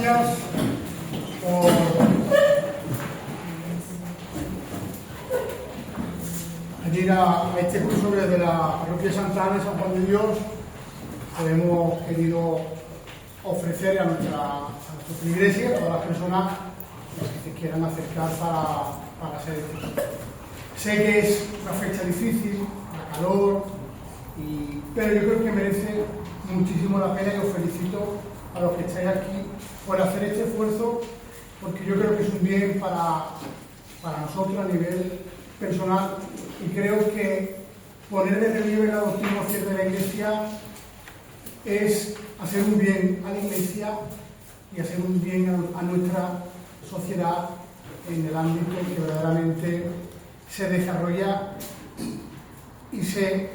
gracias por venir a este curso desde la parroquia de Santa Ana de San Juan de Dios. Que hemos querido ofrecer a nuestra iglesia, a todas las personas que se quieran acercar para ser curso. Sé que es una fecha difícil, la calor, pero yo creo que merece muchísimo la pena y os felicito a los que estáis aquí por hacer este esfuerzo, porque yo creo que es un bien para nosotros a nivel personal, y creo que poner de relieve la doctrina oficial de la Iglesia es hacer un bien a la Iglesia y hacer un bien a nuestra sociedad en el ámbito que verdaderamente se desarrolla y se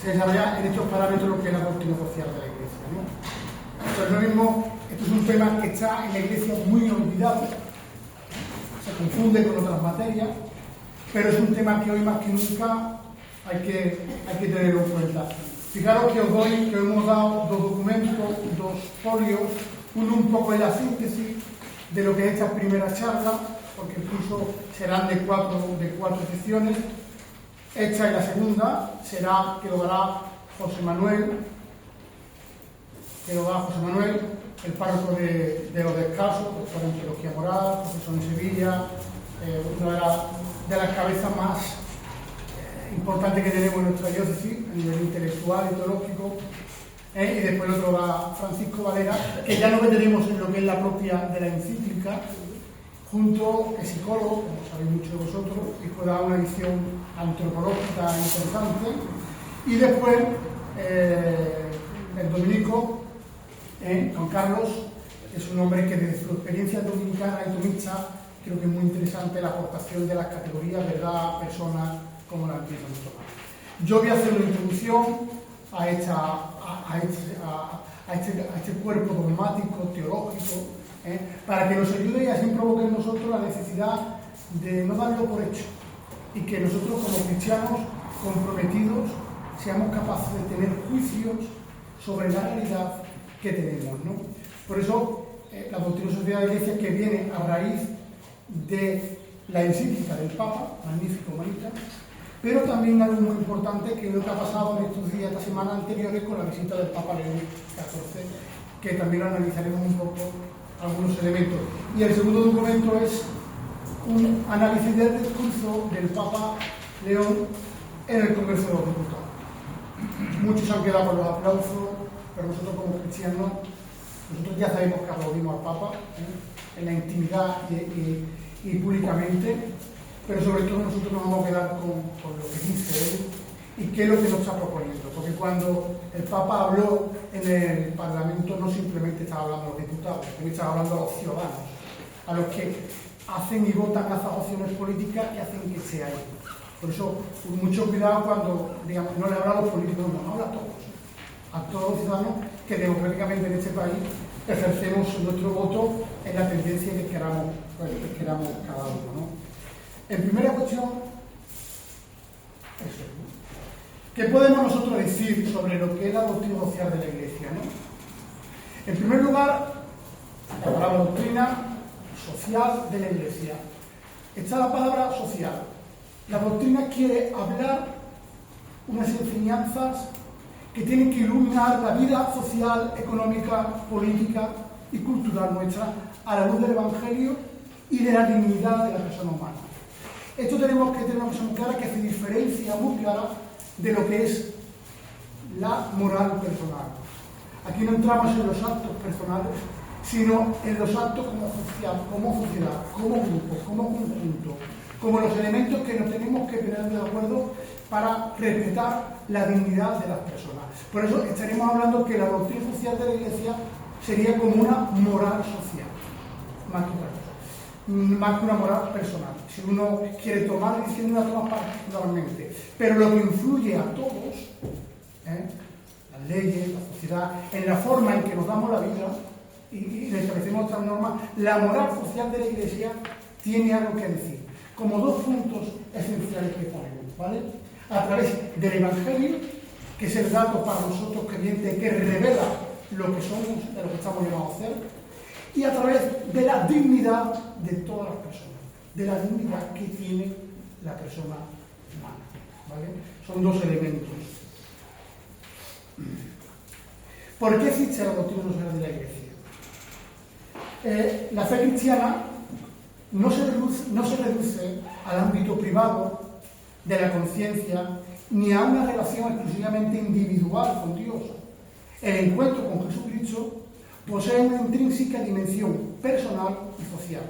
desarrolla en estos parámetros lo que es la doctrina social de la Iglesia, ¿no? Pues lo mismo, esto es un tema que está en la Iglesia muy olvidado, se confunde con otras materias, pero es un tema que hoy más que nunca hay que tenerlo en cuenta. Fijaros que os hemos dado dos documentos, dos folios, uno un poco en la síntesis de lo que es esta primera charla, porque el curso serán de cuatro secciones. Esta es la segunda, que lo dará José Manuel, el párroco de Los Descalzos, doctor en Teología Moral, profesor en Sevilla, una de las cabezas más importantes que tenemos en nuestra diócesis a nivel intelectual y teológico. Y después el otro va Francisco Valera, que ya nos meteremos en lo que es la propia de la encíclica, junto a psicólogo, como sabéis muchos de vosotros, y que da una visión antropológica interesante. Y después el dominico, Juan Carlos, es un hombre que desde su experiencia dominicana y tomista creo que es muy interesante la aportación de las categorías verdad, persona, como la empieza mucho más. Yo voy a hacer una introducción a este cuerpo dogmático, teológico, para que nos ayude y así provoque en nosotros la necesidad de no darlo por hecho y que nosotros como cristianos comprometidos seamos capaces de tener juicios sobre la realidad que tenemos, ¿no? Por eso la doctrina social de la Iglesia, que viene a raíz de la encíclica del Papa, Magnificat Humanitas, pero también algo muy importante que es lo que ha pasado en estos días, estas semanas anteriores, con la visita del Papa León XIV, que también analizaremos un poco algunos elementos. Y el segundo documento es un análisis del discurso del Papa León en el Congreso de los Diputados. Muchos han quedado con los aplausos, pero nosotros como cristianos, nosotros ya sabemos que aplaudimos al Papa en la intimidad y públicamente, pero sobre todo nosotros nos vamos a quedar con lo que dice él y qué es lo que nos está proponiendo, porque cuando el Papa habló en el Parlamento no simplemente estaba hablando a los diputados, también estaba hablando a los ciudadanos, a los que hacen y votan a esas opciones políticas que hacen que sea ahí. Por eso, mucho cuidado cuando, digamos, no le habla a los políticos, no habla a todos los ciudadanos que democráticamente en este país ejercemos nuestro voto en la tendencia que queramos cada uno, ¿no? En primera cuestión, eso, ¿no? ¿Qué podemos nosotros decir sobre lo que es la doctrina social de la Iglesia, ¿no? En primer lugar, la palabra doctrina social de la Iglesia. Está la palabra social. La doctrina quiere hablar unas enseñanzas que tienen que iluminar la vida social, económica, política y cultural nuestra a la luz del Evangelio y de la dignidad de la persona humana. Esto tenemos que tener una visión clara que hace diferencia muy clara de lo que es la moral personal. Aquí no entramos en los actos personales, sino en los actos como sociedad, como grupo, como conjunto, como los elementos que nos tenemos que poner de acuerdo para respetar la dignidad de las personas. Por eso estaremos hablando que la doctrina social de la Iglesia sería como una moral social, más que una moral personal. Si uno quiere tomar decisión, la toma particularmente. Pero lo que influye a todos, las leyes, la sociedad, en la forma en que nos damos la vida y establecemos otras normas, la moral social de la Iglesia tiene algo que decir, como dos puntos esenciales que ponemos, ¿vale? A través del Evangelio, que es el dato para nosotros creyentes que revela lo que somos, de lo que estamos llamados a hacer, y a través de la dignidad de todas las personas, de la dignidad que tiene la persona humana, ¿vale? Son dos elementos. ¿Por qué existe la doctrina social de la Iglesia? La fe cristiana no se reduce al ámbito privado de la conciencia ni a una relación exclusivamente individual con Dios. El encuentro con Jesucristo posee una intrínseca dimensión personal y social,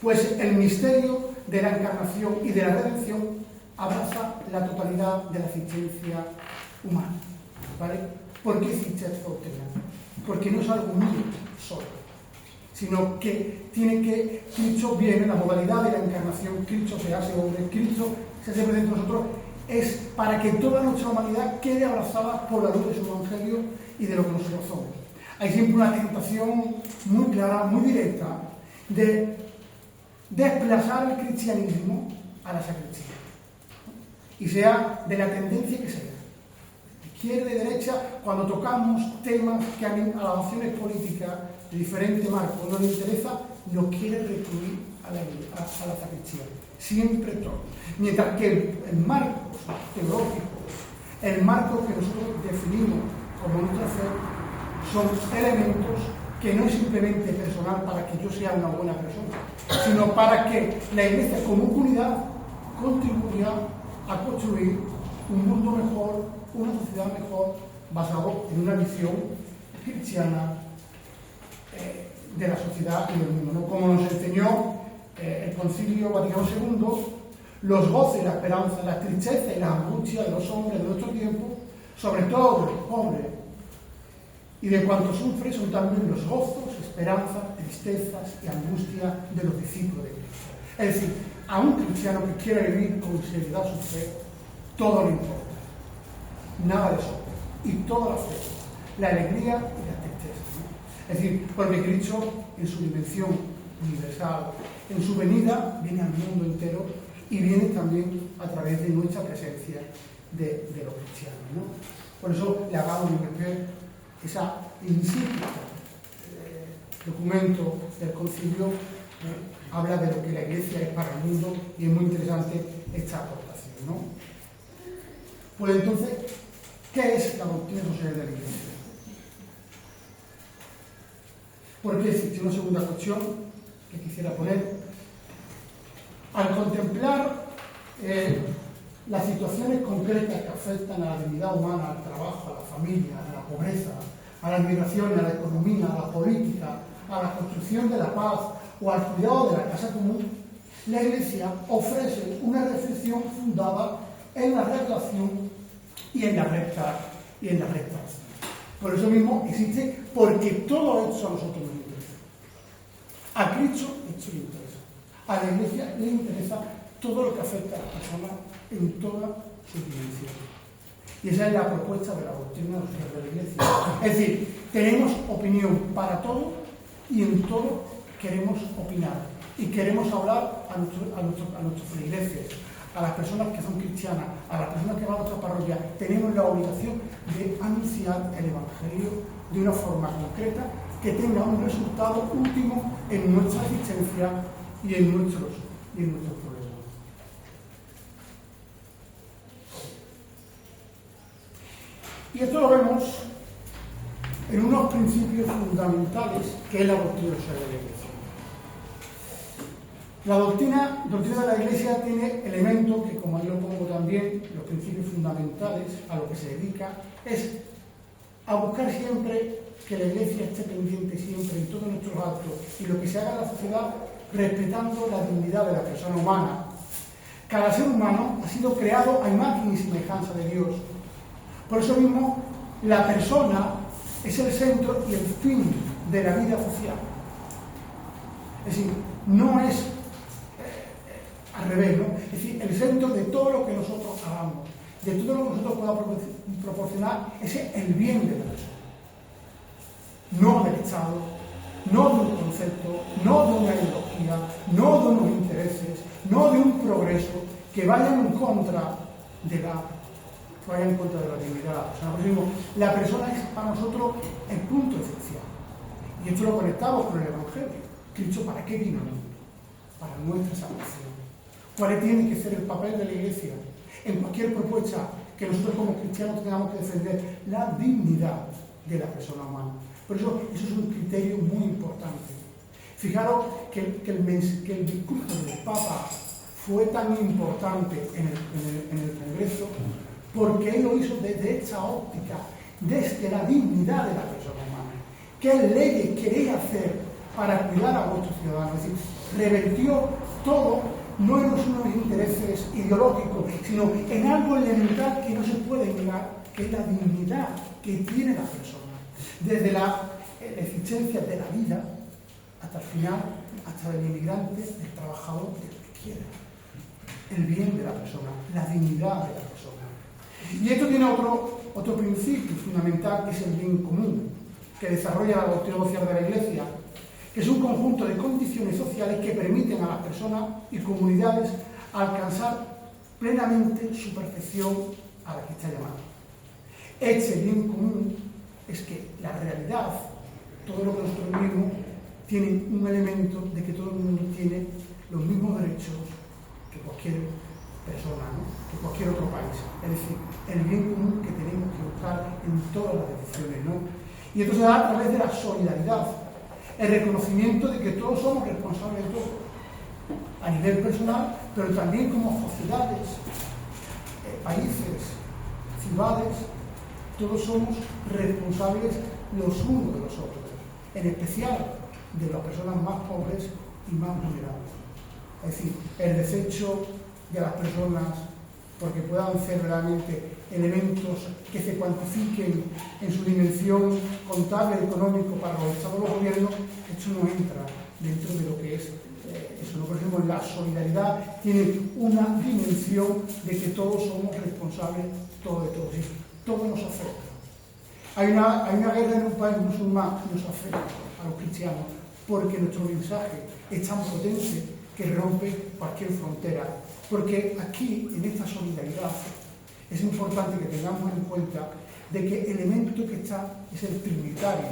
pues el misterio de la encarnación y de la redención abraza la totalidad de la existencia humana, ¿vale? ¿Por qué existe esta doctrina? Porque no es algo mío solo, sino que Cristo viene en la modalidad de la encarnación, Cristo se hace hombre, Cristo se hace presente en nosotros, es para que toda nuestra humanidad quede abrazada por la luz de su evangelio y de lo que nosotros somos. Hay siempre una tentación muy clara, muy directa, de desplazar el cristianismo a la sacristía, y sea de la tendencia que sea, de izquierda y derecha, cuando tocamos temas que a las opciones políticas de diferente marco no les interesa, nos quiere recluir a la sacristía, siempre todo. Mientras que el marco teológico, el marco que nosotros definimos como nuestra fe, son elementos que no es simplemente personal para que yo sea una buena persona, sino para que la Iglesia como comunidad contribuya a construir un mundo mejor, una sociedad mejor, basado en una visión cristiana de la sociedad y del mundo, ¿no? Como nos enseñó el Concilio Vaticano II, los goces, la esperanza, la tristeza y la angustia de los hombres de nuestro tiempo, sobre todo de los pobres y de cuantos sufren, son también los gozos, esperanzas, tristezas y angustia de los discípulos de Cristo. Es decir, a un cristiano que quiera vivir con seriedad su fe, todo le importa, nada le sobra, y toda la fe, la alegría y la tristeza, ¿no? Es decir, porque Cristo, en su dimensión universal, en su venida, viene al mundo entero y viene también a través de nuestra presencia de los cristianos, ¿no? Por eso le hagamos ver esa encíclica documento del concilio habla de lo que la Iglesia es para el mundo, y es muy interesante esta aportación, ¿no? Pues entonces, ¿qué es la doctrina social de la Iglesia? Porque existe una segunda cuestión que quisiera poner. Al contemplar las situaciones concretas que afectan a la dignidad humana, al trabajo, a la familia, a la pobreza, a las migraciones, a la economía, a la política, a la construcción de la paz o al cuidado de la casa común, la Iglesia ofrece una reflexión fundada en la relación y en la recta razón. Por eso mismo existe, porque todo esto a nosotros nos interesa. A Cristo esto le interesa. A la Iglesia le interesa todo lo que afecta a las personas en toda su dimensión. Y esa es la propuesta de la doctrina social de la Iglesia. Es decir, tenemos opinión para todo y en todo queremos opinar. Y queremos hablar a nuestros feligreses, a las personas que son cristianas, a las personas que van a nuestra parroquia. Tenemos la obligación de anunciar el Evangelio de una forma concreta que tenga un resultado último en nuestra existencia y en nuestros problemas. Y esto lo vemos en unos principios fundamentales que es la doctrina social de la Iglesia. La doctrina de la Iglesia tiene elementos que, como yo lo pongo también, los principios fundamentales a lo que se dedica es a buscar siempre que la Iglesia esté pendiente siempre en todos nuestros actos y lo que se haga en la sociedad respetando la dignidad de la persona humana. Cada ser humano ha sido creado a imagen y semejanza de Dios. Por eso mismo, la persona es el centro y el fin de la vida social. Es decir, no es al revés, ¿no? Es decir, el centro de todo lo que nosotros hagamos, de todo lo que nosotros podamos proporcionar, ese es el bien de la persona. No del Estado, no de un concepto, no de una ideología, no de unos intereses, no de un progreso que vayan en contra de la dignidad. O sea, la persona es para nosotros el punto esencial. Y esto lo conectamos con el Evangelio. Cristo, ¿para qué vino al mundo? Para nuestra salvación. ¿Cuál tiene que ser el papel de la Iglesia en cualquier propuesta que nosotros como cristianos tengamos que defender? La dignidad de la persona humana. Por eso es un criterio muy importante. Fijaros que el discurso del Papa fue tan importante en el Congreso porque él lo hizo desde esta óptica, desde la dignidad de la persona humana. ¿Qué leyes queréis hacer para cuidar a vuestros ciudadanos? Es decir, revertió todo, no en unos intereses ideológicos, sino en algo elemental que no se puede negar, que es la dignidad que tiene la persona. Desde la existencia de la vida hasta el final, hasta el inmigrante, del trabajador, del que quiera. El bien de la persona, la dignidad de la persona. Y esto tiene otro principio fundamental, que es el bien común, que desarrolla la doctrina social de la Iglesia, que es un conjunto de condiciones sociales que permiten a las personas y comunidades alcanzar plenamente su perfección a la que está llamada. Este bien común es que la realidad, todo lo que nosotros vivimos, tiene un elemento de que todo el mundo tiene los mismos derechos que cualquier persona, ¿no? Que cualquier otro país. Es decir, el bien común que tenemos que buscar en todas las decisiones, ¿no? Y esto se da a través de la solidaridad, el reconocimiento de que todos somos responsables de todo, a nivel personal, pero también como sociedades, países, ciudades, todos somos responsables los unos de los otros, en especial de las personas más pobres y más vulnerables. Es decir, el desecho de las personas, porque puedan ser realmente elementos que se cuantifiquen en su dimensión contable, económico para los estados de los gobiernos, esto no entra dentro de lo que es eso. Por ejemplo, la solidaridad tiene una dimensión de que todos somos responsables, todos de todos, todo nos afecta. Hay una guerra en un país musulmán que nos afecta a los cristianos, porque nuestro mensaje es tan potente que rompe cualquier frontera. Porque aquí, en esta solidaridad, es importante que tengamos en cuenta de que el elemento que está es el trinitario,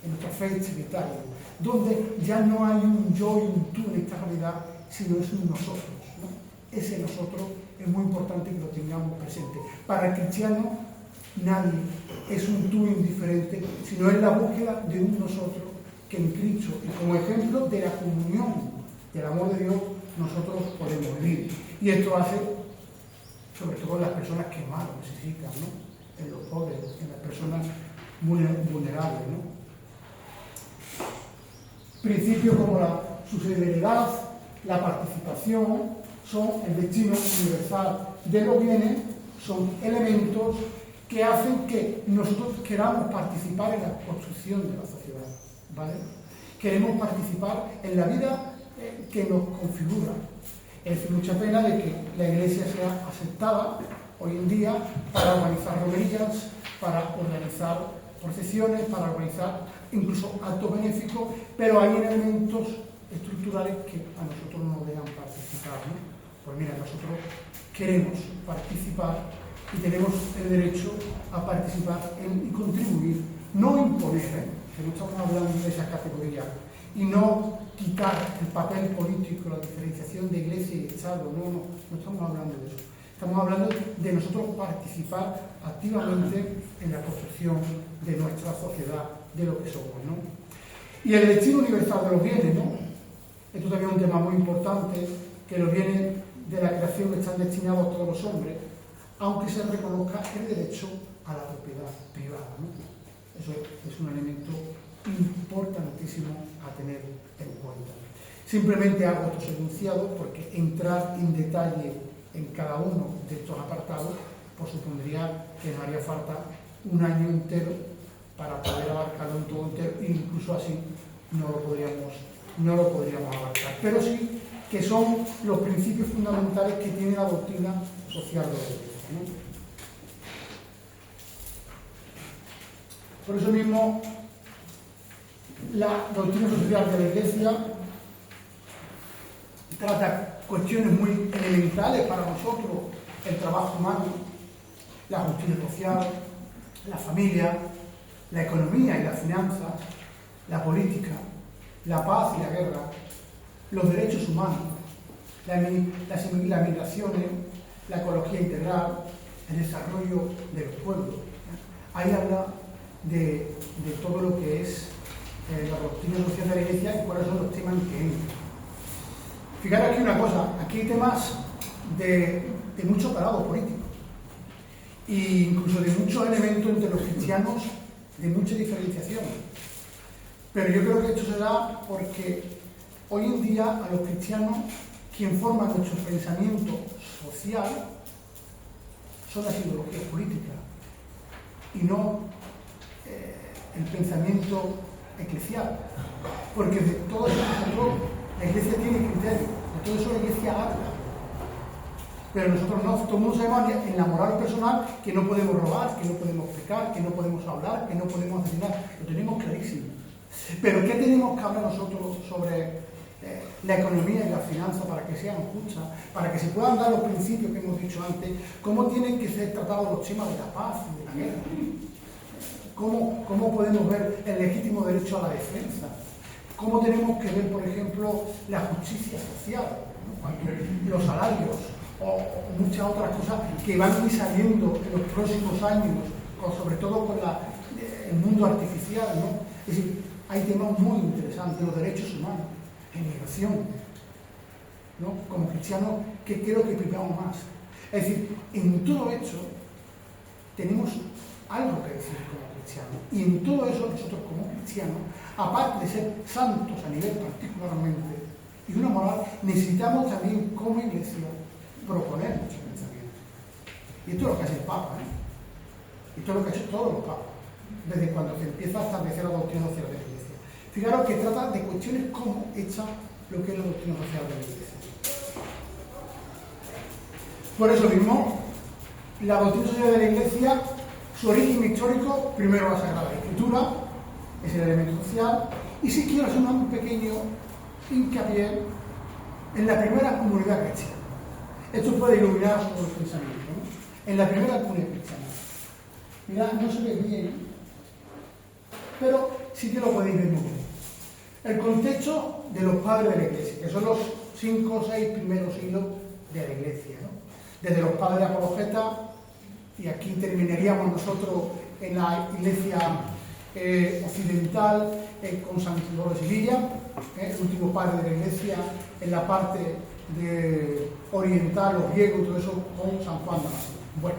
en nuestra fe trinitaria, donde ya no hay un yo y un tú en esta realidad, sino es un nosotros, ¿no? Ese nosotros es muy importante que lo tengamos presente. Para el cristiano, nadie es un tú indiferente, sino es la búsqueda de un nosotros que en Cristo, y como ejemplo de la comunión, del amor de Dios, nosotros podemos vivir. Y esto hace, sobre todo en las personas que más lo necesitan, ¿no? En los pobres, en las personas vulnerables, ¿no? Principios como la subsidiariedad, la participación, son el destino universal de los bienes, son elementos que hacen que nosotros queramos participar en la construcción de la sociedad, ¿vale? Queremos participar en la vida que nos configura. Es mucha pena de que la Iglesia sea aceptada hoy en día para organizar romerías, para organizar procesiones, para organizar incluso actos benéficos, pero hay elementos estructurales que a nosotros no nos dejan participar, ¿no? Pues mira, nosotros queremos participar y tenemos el derecho a participar y contribuir, no imponer, que no estamos hablando de esas categorías, y no quitar el papel político, la diferenciación de Iglesia y Estado, no estamos hablando de eso. Estamos hablando de nosotros participar activamente en la construcción de nuestra sociedad, de lo que somos, ¿no? Y el destino universal de los bienes, ¿no? Esto también es un tema muy importante, que los bienes de la creación están destinados a todos los hombres, aunque se reconozca el derecho a la propiedad privada, ¿no? Eso es un elemento importantísimo a tener en cuenta. Simplemente hago estos enunciados porque entrar en detalle en cada uno de estos apartados pues supondría que nos haría falta un año entero para poder abarcarlo en todo entero, e incluso así no lo podríamos abarcar. Pero sí que son los principios fundamentales que tiene la doctrina social de la Iglesia, ¿no? Por eso mismo, la doctrina social de la Iglesia trata cuestiones muy elementales para nosotros: el trabajo humano, la justicia social, la familia, la economía y las finanzas, la política, la paz y la guerra, los derechos humanos, las migraciones, la ecología integral, el desarrollo de los pueblos. Ahí habla de todo lo que es la doctrina social de la Iglesia y cuáles son los temas en que entra. Fijaros aquí una cosa, aquí hay temas de mucho calado político e incluso de muchos elementos entre los cristianos de mucha diferenciación. Pero yo creo que esto se da porque hoy en día a los cristianos quien forma nuestro pensamiento social son las ideologías políticas y no el pensamiento eclesial. Porque de todo eso la Iglesia tiene criterios, de todo eso la Iglesia habla. Pero nosotros no, todo el mundo sabemos en la moral personal que no podemos robar, que no podemos pecar, que no podemos hablar, que no podemos asesinar. Lo tenemos clarísimo. Pero ¿qué tenemos que hablar nosotros sobre la economía y la finanza para que sean justas, para que se puedan dar los principios que hemos dicho antes? ¿Cómo tienen que ser tratados los temas de la paz y de la guerra? ¿Cómo podemos ver el legítimo derecho a la defensa? ¿Cómo tenemos que ver, por ejemplo, la justicia social, ¿no? Los salarios o muchas otras cosas que van a ir saliendo en los próximos años, sobre todo con el mundo artificial, ¿no? Es decir, hay temas muy interesantes, los derechos humanos, la inmigración, ¿no? Como cristianos, ¿qué creo que privamos más? Es decir, en todo esto tenemos algo que decir como cristianos. Y en todo eso nosotros como cristianos, aparte de ser santos a nivel particularmente y una moral, necesitamos también como Iglesia proponer muchos pensamientos. Y esto es lo que hace el Papa, ¿eh? Y esto es lo que ha hecho todos los papas, desde cuando se empieza a establecer la doctrina social de la Iglesia. Fijaros que trata de cuestiones como hecha lo que es la doctrina social de la Iglesia. Por eso mismo, la doctrina social de la Iglesia, su origen histórico, primero la Sagrada Escritura, es el elemento social, y si quiero hacer un pequeño hincapié en la primera comunidad cristiana. Esto puede iluminar sobre los pensamientos, ¿no? En la primera comunidad cristiana. Mirad, no se ve bien, pero sí que lo podéis ver muy bien. El contexto de los padres de la Iglesia, que son los 5 o 6 primeros siglos de la Iglesia, ¿no? Desde los padres apologetas, y aquí terminaríamos nosotros en la Iglesia occidental con San Cristóbal de Sevilla, el último padre de la Iglesia, en la parte oriental, los griegos y todo eso, con San Juan de Damasco. Bueno,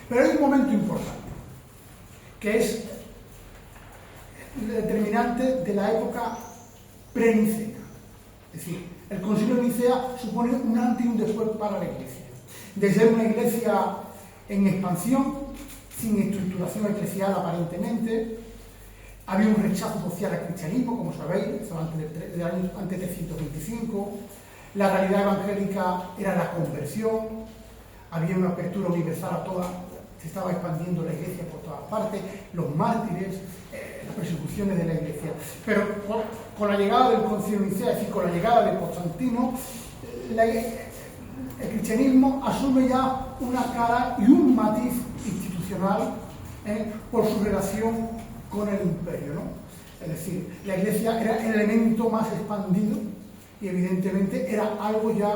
pero hay un momento importante, que es determinante de la época pre-nicea. Es decir, el Concilio de Nicea supone un antes y un después para la Iglesia. De ser una Iglesia en expansión, sin estructuración eclesial aparentemente, había un rechazo social al cristianismo, como sabéis, antes del año 325, la realidad evangélica era la conversión, había una apertura universal a toda, se estaba expandiendo la Iglesia por todas partes, los mártires, las persecuciones de la Iglesia. Pero con la llegada del Concilio de Nicea, es decir, con la llegada de Constantino, el cristianismo asume ya una cara y un matiz institucional por su relación con el imperio, ¿no? Es decir, la Iglesia era el elemento más expandido y evidentemente era algo ya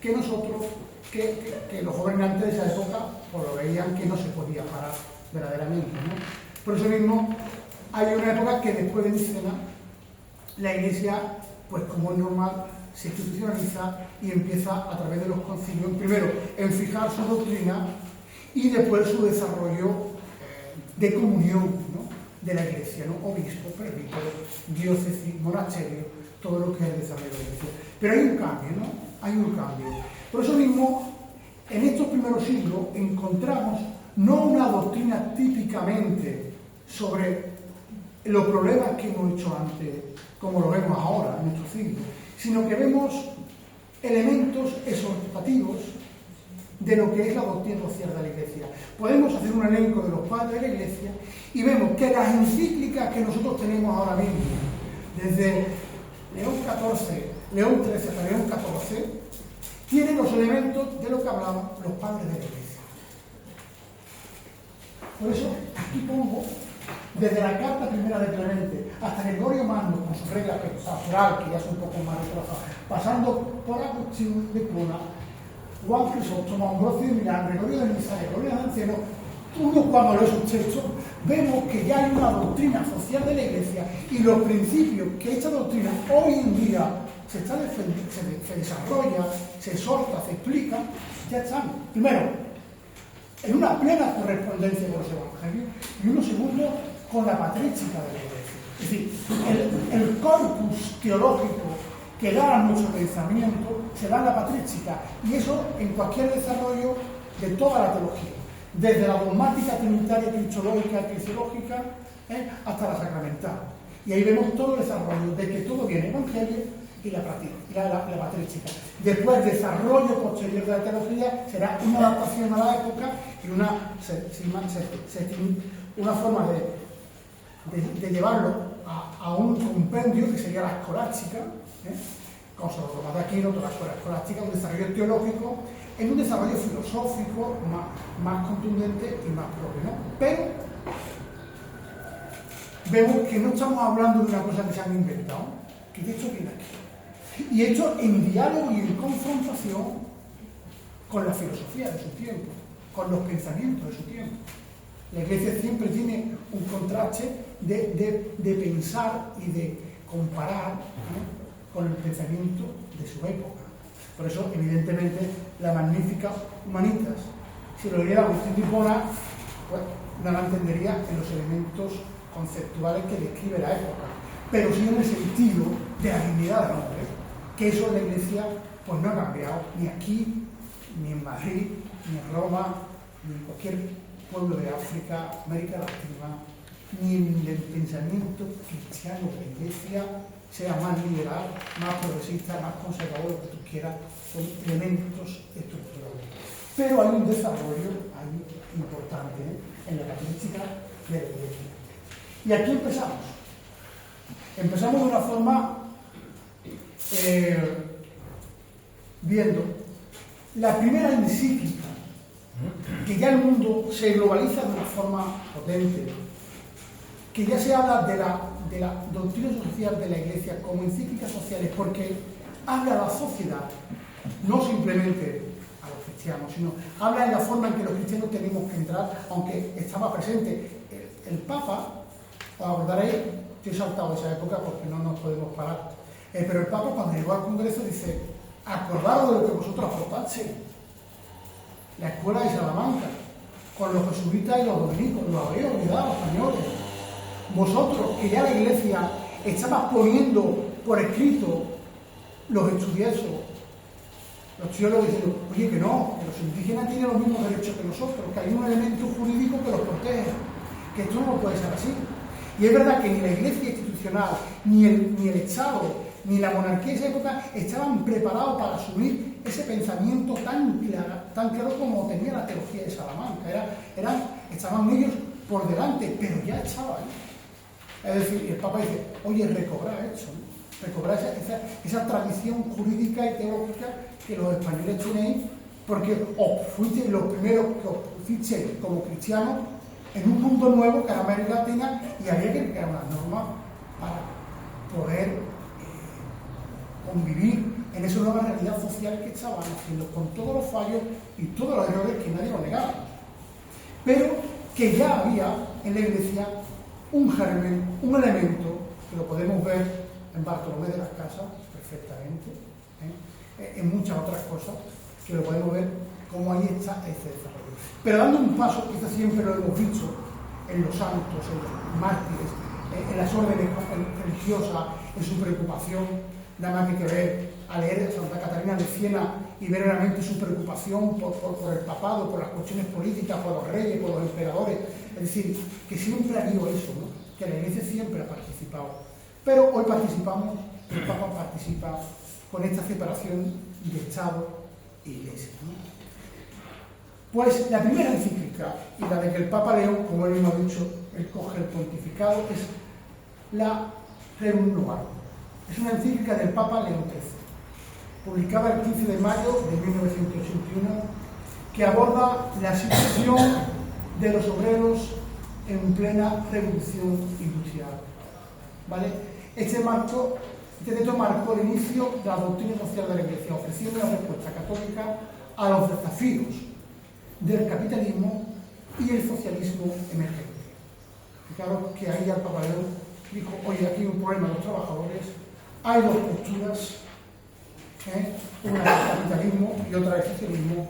que nosotros, que los gobernantes de esa época, pues lo veían que no se podía parar verdaderamente, ¿no? Por eso mismo hay una época que después de Nicea la Iglesia, pues como es normal, se institucionaliza y empieza a través de los concilios, primero en fijar su doctrina y después su desarrollo de comunión, ¿no? De la Iglesia, ¿no? Obispo, presbítero, diócesis, monasterio, todo lo que es el desarrollo de la Iglesia. Pero hay un cambio, ¿no? Hay un cambio. Por eso mismo, en estos primeros siglos encontramos no una doctrina típicamente sobre los problemas que hemos hecho antes, como lo vemos ahora en nuestro siglo, sino que vemos elementos exhortativos de lo que es la doctrina social de la Iglesia. Podemos hacer un elenco de los padres de la Iglesia y vemos que las encíclicas que nosotros tenemos ahora mismo, desde León XIII hasta León XIV, tienen los elementos de lo que hablaban los padres de la Iglesia. Por eso aquí pongo, desde la carta primera de Clemente hasta Gregorio Magno con su regla pastoral, que ya es un poco más retrasada, pasando por Agustín de Cuna, Juan Crisóstomo, Ambrosio de Milán, Gregorio de Nisa, Gregorio de Naciano, uno cuando lee sus textos vemos que ya hay una doctrina social de la Iglesia y los principios que esta doctrina hoy en día se desarrolla, se exhorta, se explica, ya están. Primero, en una plena correspondencia con los evangelios y uno segundo, con la patrística de la Iglesia. Es decir, el corpus teológico que da a nuestro pensamiento se da en la patrística y eso en cualquier desarrollo de toda la teología, desde la dogmática trinitaria, cristológica, eclesiológica, hasta la sacramental. Y ahí vemos todo el desarrollo de que todo viene evangelio y la patrística. Después, el desarrollo posterior de la teología será una adaptación a la época y una forma de llevarlo a un compendio que sería la escolástica, con Santo Tomás de Aquino, toda la escuela escolástica, un desarrollo teológico, en un desarrollo filosófico más contundente y más propio, ¿no? Pero vemos que no estamos hablando de una cosa que se han inventado, que de hecho viene aquí. Y hecho en diálogo y en confrontación con la filosofía de su tiempo, con los pensamientos de su tiempo. La Iglesia siempre tiene un contraste de pensar y de comparar, ¿no?, con el pensamiento de su época. Por eso, evidentemente, la magnífica Humanitas, si lo leyera Agustín de Hipona, pues no la entendería en los elementos conceptuales que describe la época, pero sí en el sentido de la dignidad del hombre, que eso la Iglesia pues no ha cambiado, ni aquí, ni en Madrid, ni en Roma, ni en cualquier pueblo de África, América Latina, ni en el pensamiento cristiano de la Iglesia, sea más liberal, más progresista, más conservador, lo que tú quieras, son elementos estructurales. Pero hay un desarrollo ahí importante en la característica de la Iglesia. Y aquí empezamos. Empezamos de una forma viendo la primera encíclica, que ya el mundo se globaliza de una forma potente, que ya se habla de la doctrina social de la Iglesia como encíclicas sociales, porque habla a la sociedad, no simplemente a los cristianos, sino habla en la forma en que los cristianos tenemos que entrar, aunque estaba presente el Papa. Os acordaréis, yo he saltado esa época porque no nos podemos parar, pero el Papa cuando llegó al Congreso dice: acordaros de lo que vosotros aportasteis. La escuela de Salamanca, con los jesuitas y los dominicos, lo habéis olvidado, españoles. Vosotros, que ya la Iglesia estaba poniendo por escrito los estudiosos diciendo: oye, que no, que los indígenas tienen los mismos derechos que nosotros, que hay un elemento jurídico que los protege, que esto no puede ser así. Y es verdad que ni la Iglesia institucional, ni el Estado, ni la monarquía de esa época estaban preparados para asumir ese pensamiento tan claro como tenía la teología de Salamanca. Estaban ellos por delante, pero ya estaba ahí. Es decir, el Papa dice: oye, recobrar eso, ¿no? Recobrar esa tradición jurídica y teológica que los españoles tenéis, porque os fuisteis los primeros que os fuisteis como cristianos en un mundo nuevo que era América Latina, y había que crear unas normas para poder convivir en esa nueva realidad social que estaban haciendo, con todos los fallos y todos los errores que nadie lo negaba. Pero que ya había en la Iglesia un germen, un elemento, que lo podemos ver en Bartolomé de las Casas perfectamente, en muchas otras cosas, que lo podemos ver cómo ahí está ese desarrollo. Pero dando un paso, quizás siempre lo hemos visto en los santos, en los mártires, en las órdenes religiosas, en su preocupación, nada más que ver a leer a Santa Catarina de Siena y ver realmente su preocupación por el papado, por las cuestiones políticas, por los reyes, por los emperadores. Es decir, que siempre ha habido eso, ¿no? Que la Iglesia siempre ha participado. Pero hoy participamos, el Papa participa con esta separación de Estado e Iglesia, ¿no? Pues la primera encíclica, y la de que el Papa León, como él mismo ha dicho, él coge el pontificado, es la Rerum Novarum. Es una encíclica del Papa León XIII, publicada el 15 de mayo de 1981, que aborda la situación de los obreros en plena revolución industrial. ¿vale? Este texto marcó el inicio de la doctrina social de la Iglesia, ofreciendo una respuesta católica a los desafíos del capitalismo y el socialismo emergente. Fijaros que ahí el Papa León dijo: oye, aquí hay un problema de los trabajadores, hay dos posturas, una del capitalismo y otra del socialismo.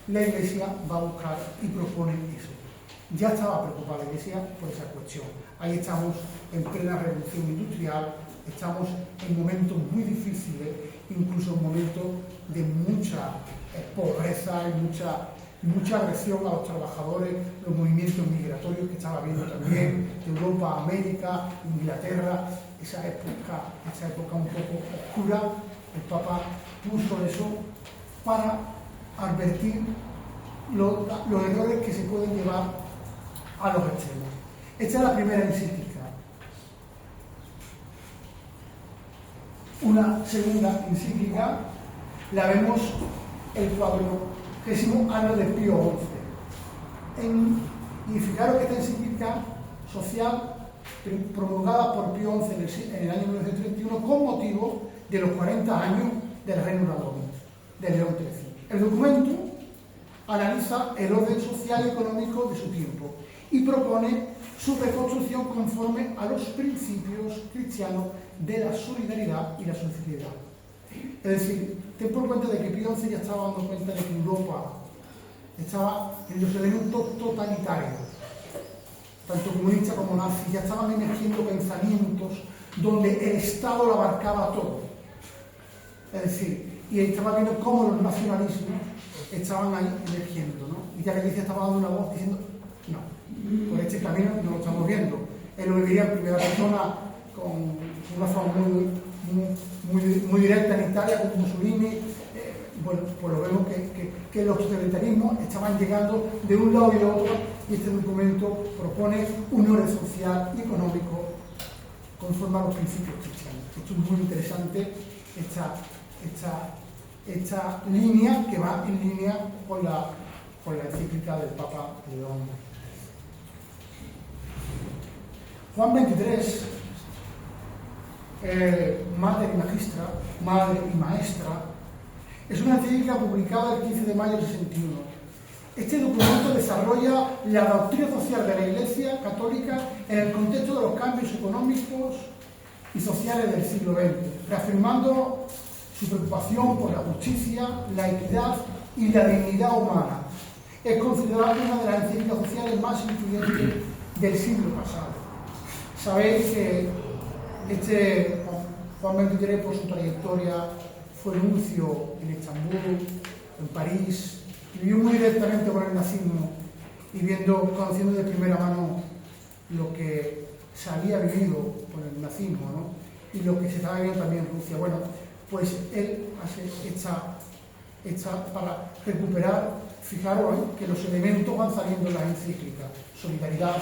La Iglesia va a buscar y propone eso. Ya estaba preocupada la Iglesia por esa cuestión. Ahí estamos en plena revolución industrial, estamos en momentos muy difíciles, incluso en momentos de mucha pobreza y mucha agresión a los trabajadores, los movimientos migratorios que estaba viendo también de Europa, América, Inglaterra, esa época un poco oscura. El Papa puso eso para advertir los errores que se pueden llevar a los extremos. Esta es la primera encíclica. Una segunda encíclica la vemos el 40º año de Pío XI. Y fijaros que esta encíclica social promulgada por Pío XI en el año 1931 con motivo de los 40 años del Reino de León XIII. El documento analiza el orden social y económico de su tiempo y propone su reconstrucción conforme a los principios cristianos de la solidaridad y la sociedad. Es decir, ten por cuenta de que Pío XI ya estaba dando cuenta de que Europa estaba en los elementos totalitarios, tanto comunista como nazi, ya estaban emergiendo pensamientos donde el Estado lo abarcaba todo. Es decir, y estaba viendo cómo los nacionalismos estaban ahí emergiendo, ¿no? Y ya la Iglesia estaba dando una voz diciendo: no, por este camino no lo estamos viendo. Él lo viviría en primera persona con una forma muy directa en Italia, con Mussolini. Bueno, pues lo vemos que los totalitarismos estaban llegando de un lado y de otro, y este documento propone un orden social y económico conforme a los principios cristianos. Esto es muy interesante, esta línea que va en línea con la encíclica del Papa León. Juan XXIII, Mater y Magistra, Madre y Maestra, es una encíclica publicada el 15 de mayo del 61. Este documento desarrolla la doctrina social de la Iglesia Católica en el contexto de los cambios económicos y sociales del siglo XX, reafirmando su preocupación por la justicia, la equidad y la dignidad humana. Es considerada una de las encíclicas sociales más influyentes del siglo pasado. Sabéis que Juan XXIII, por su trayectoria, fue nuncio en Estambul, en París, vivió muy directamente con el nazismo y conociendo de primera mano lo que se había vivido con el nazismo, ¿no? Y lo que se estaba viviendo también en Rusia. Bueno, pues él hace esta para recuperar, fijaros, que los elementos van saliendo en la encíclica: solidaridad,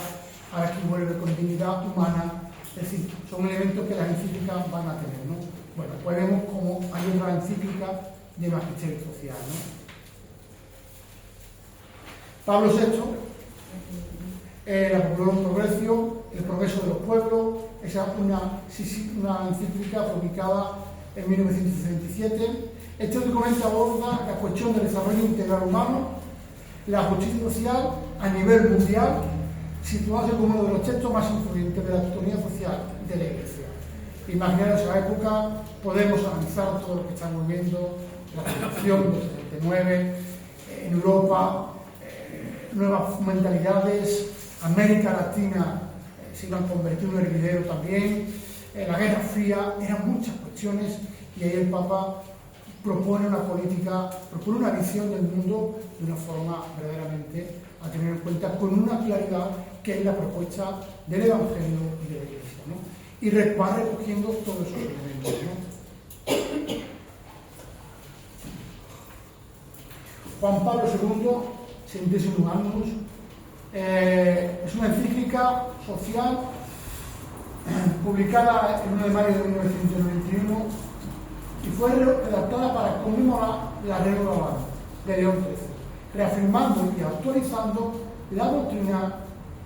ahora aquí vuelve con dignidad humana, es decir, son elementos que las encíclicas van a tener, ¿no? Bueno, pues vemos como hay otra encíclica de magisterio social, ¿no? Pablo VI, la Populorum Progressio, el progreso de los pueblos, esa es una encíclica publicada en 1967. Este documento aborda la cuestión del desarrollo integral humano, la justicia social a nivel mundial, situándose como uno de los textos más influyentes de la doctrina social de la Iglesia. Imaginaros esa época, podemos analizar todo lo que estamos viendo, la revolución del 79, en Europa, nuevas mentalidades, América Latina se iban convirtiendo en hervidero también, la Guerra Fría, eran muchas cuestiones, y ahí el Papa propone una política, propone una visión del mundo de una forma verdaderamente a tener en cuenta, con una claridad que es la propuesta del Evangelio y de la Iglesia, ¿no? Y va recogiendo todos esos elementos, ¿no? Juan Pablo II, Centésimo Annus, es una encíclica social publicada el 1 de mayo de 1991 y fue redactada para conmemorar la renovación de León XIII, reafirmando y actualizando la doctrina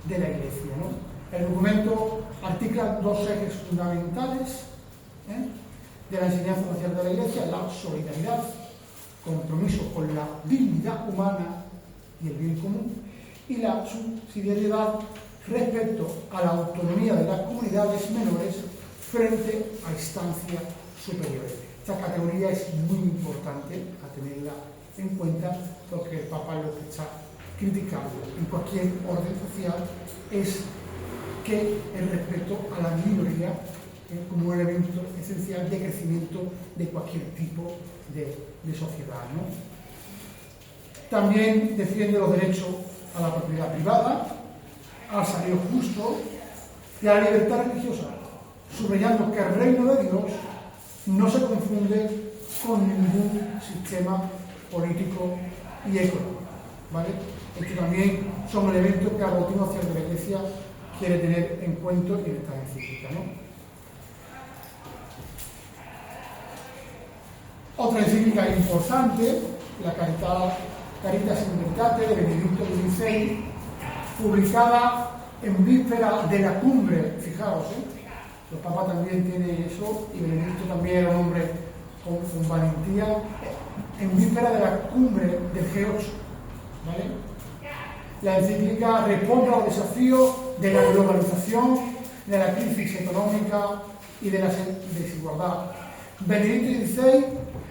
de la Iglesia, ¿no? El documento articula dos ejes fundamentales de la enseñanza social de la Iglesia: la solidaridad, compromiso con la dignidad humana y el bien común, y la subsidiariedad respecto a la autonomía de las comunidades menores frente a instancias superiores. Esta categoría es muy importante a tenerla en cuenta, porque el Papa lo que está criticando en cualquier orden social es que el respeto a la minoría como un elemento esencial de crecimiento de cualquier tipo de sociedad, ¿no? También defiende los derechos a la propiedad privada, al salario justo y a la libertad religiosa, subrayando que el reino de Dios no se confunde con ningún sistema político y económico, ¿vale? Estos también son elementos que la doctrina social de la Iglesia quiere tener en cuenta en esta encíclica, ¿no? Otra encíclica importante, la Caritas in Veritate de Benedicto XVI, publicada en víspera de la cumbre, fijaos, el Papa también tiene eso, y Benedicto también era un hombre con valentía, en víspera de la cumbre del G8, ¿vale? La encíclica responde a los desafíos de la globalización, de la crisis económica y de la desigualdad. Benedicto XVI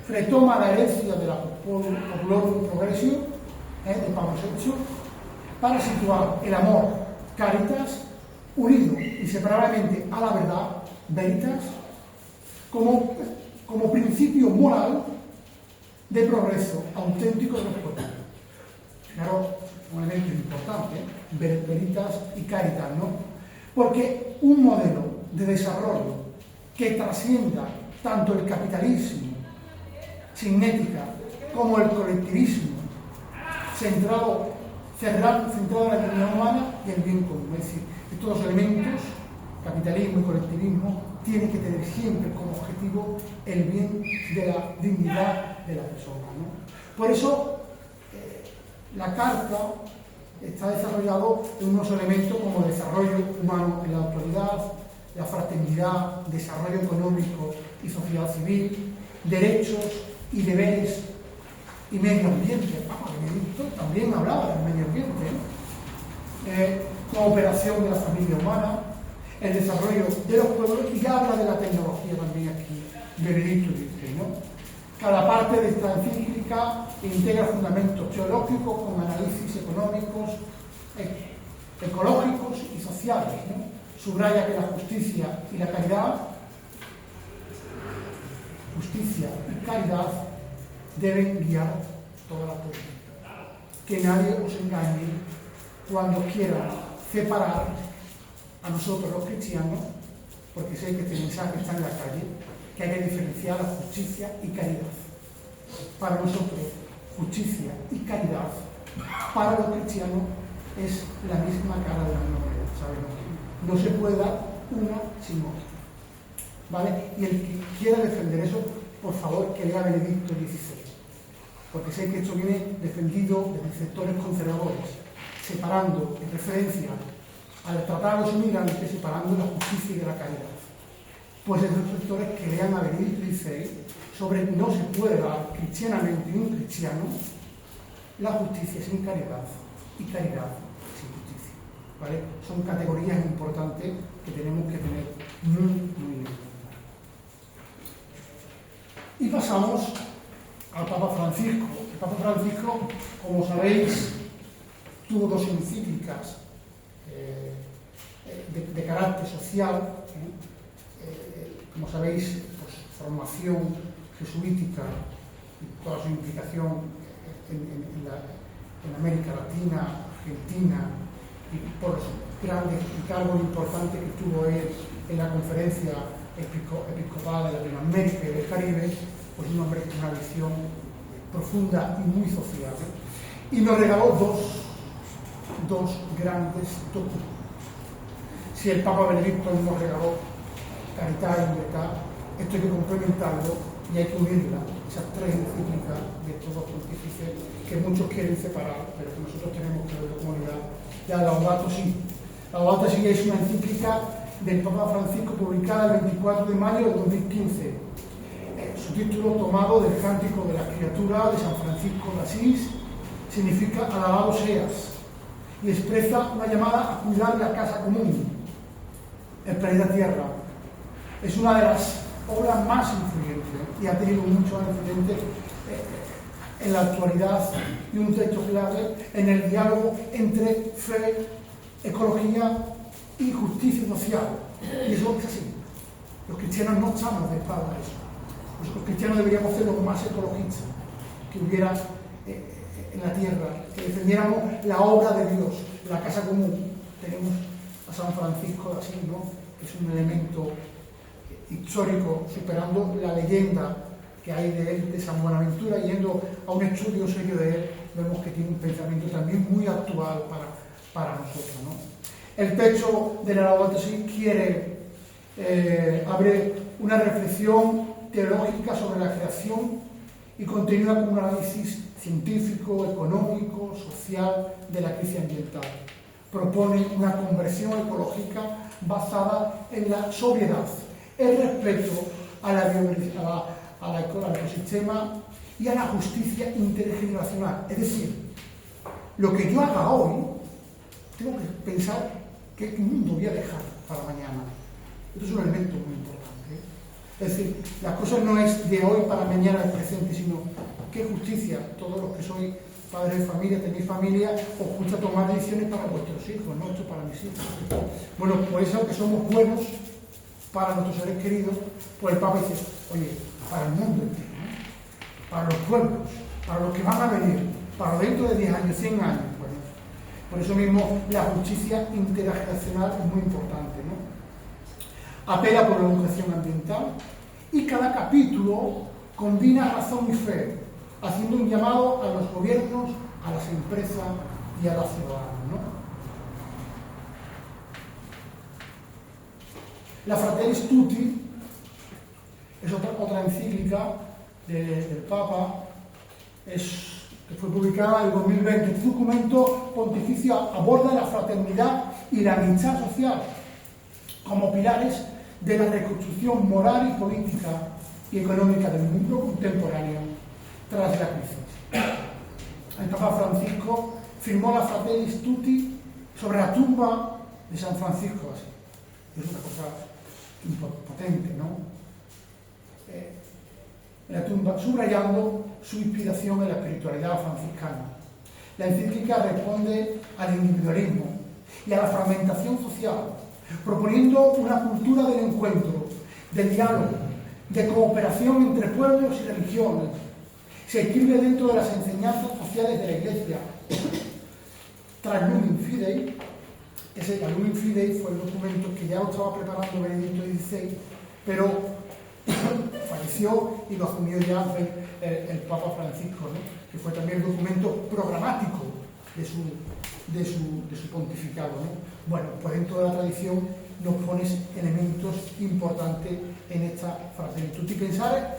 retoma la herencia de la Populorum Progressio de Pablo VI para situar el amor, caritas, unido inseparablemente a la verdad, veritas, como principio moral de progreso auténtico de los pueblos. Claro, un elemento importante, veritas y caritas, ¿no? Porque un modelo de desarrollo que trascienda tanto el capitalismo sin ética como el colectivismo centrado en la dignidad humana y el bien común. Es decir, estos dos elementos, capitalismo y colectivismo, tienen que tener siempre como objetivo el bien de la dignidad de la persona, ¿no? Por eso, la Carta está desarrollada en unos elementos como desarrollo humano en la autoridad, la fraternidad, desarrollo económico y sociedad civil, derechos y deberes y medio ambiente. Benedicto también hablaba del medio ambiente, cooperación de la familia humana, el desarrollo de los pueblos, y habla de la tecnología también aquí, Benedicto XVI, ¿no? Cada parte de esta encíclica integra fundamentos teológicos con análisis económicos, ecológicos y sociales, ¿no? Subraya que la justicia y la caridad, deben guiar toda la política. Que nadie os engañe cuando quieran separar a nosotros los cristianos, porque sé que este mensaje está en la calle, que hay que diferenciar la justicia y caridad. Para nosotros, justicia y caridad, para los cristianos, es la misma cara de la moneda, ¿sabemos? No se puede dar una sin otra, ¿vale? Y el que quiera defender eso, por favor, que lea Benedicto XVI, porque sé que esto viene defendido desde sectores conservadores, separando en referencia al tratar a los inmigrantes, separando la justicia y de la caridad. Pues esos sectores que lean a Benedicto XVI sobre no se puede dar cristianamente y un cristiano la justicia sin caridad y caridad sin justicia, ¿vale? Son categorías importantes que tenemos que tener muy en cuenta. Y pasamos al Papa Francisco. El Papa Francisco, como sabéis, tuvo dos encíclicas de carácter social, como sabéis, pues, formación jesuítica y toda su implicación en América Latina, Argentina, y por los grandes cargos importantes que tuvo él en la conferencia episcopal de Latinoamérica y del Caribe, pues un hombre con una visión profunda y muy social, y nos regaló dos grandes documentos. Si el Papa Benedicto nos regaló Caritas in Veritate, esto hay que complementarlo y hay que unirla, esas tres encíclicas de estos dos pontífices que muchos quieren separar, pero que nosotros tenemos que ver como unidad. Ya Laudato Si. Laudato Si es una encíclica del Papa Francisco, publicada el 24 de mayo de 2015. Su título, tomado del Cántico de la Criatura de San Francisco de Asís, significa alabado seas, y expresa una llamada a cuidar la casa común, el planeta Tierra. Es una de las obras más influyentes y ha tenido mucho influyente en la actualidad y un texto clave en el diálogo entre fe, ecología y justicia social. Y eso es así. Los cristianos no estamos de espalda a eso. Los cristianos deberíamos ser los más ecologistas que hubiera en la tierra, que defendiéramos la obra de Dios, la casa común. Tenemos a San Francisco de Asís, ¿no?, que es un elemento histórico, superando la leyenda que hay de él, de San Buenaventura. Yendo a un estudio serio de él, vemos que tiene un pensamiento también muy actual para nosotros, ¿no? El texto de la Laudato Si abre una reflexión teológica sobre la creación y continúa con un análisis científico, económico, social de la crisis ambiental. Propone una conversión ecológica basada en la sobriedad, el respeto al ecosistema y a la justicia intergeneracional. Es decir, lo que yo haga hoy, tengo que pensar qué mundo voy a dejar para mañana. Esto es un elemento muy importante. Es decir, la cosa no es de hoy para mañana el presente, sino qué justicia. Todos los que sois padres de familia, tenéis familia, os gusta tomar decisiones para vuestros hijos, no esto para mis hijos. Bueno, pues aunque somos buenos para nuestros seres queridos, pues el Papa dice, oye, para el mundo entero, ¿no?, para los pueblos, para los que van a venir, para dentro de 10 años, 100 años. Pues, por eso mismo la justicia intergeneracional es muy importante, ¿no? Apela por la educación ambiental y cada capítulo combina razón y fe, haciendo un llamado a los gobiernos, a las empresas y a los ciudadanos, ¿no? La Fratelli Tutti es otra encíclica del Papa, que fue publicada en el 2020. Este documento pontificio aborda la fraternidad y la amistad social como pilares de la reconstrucción moral y política y económica del mundo contemporáneo tras la crisis. El Papa Francisco firmó la Fratelli Tutti sobre la tumba de San Francisco de Asís. Es una cosa potente, ¿no? La tumba, subrayando su inspiración en la espiritualidad franciscana. La encíclica responde al individualismo y a la fragmentación social, proponiendo una cultura del encuentro, del diálogo, de cooperación entre pueblos y religiones. Se escribe dentro de las enseñanzas sociales de la Iglesia. Tras Lumen Fidei, la Lumen Fidei fue el documento que ya lo estaba preparando Benedicto XVI, pero falleció y lo asumió ya el Papa Francisco, ¿no?, que fue también el documento programático de su pontificado, ¿no? Bueno, pues dentro de la tradición nos pones elementos importantes en esta Fratelli Tutti. Pensar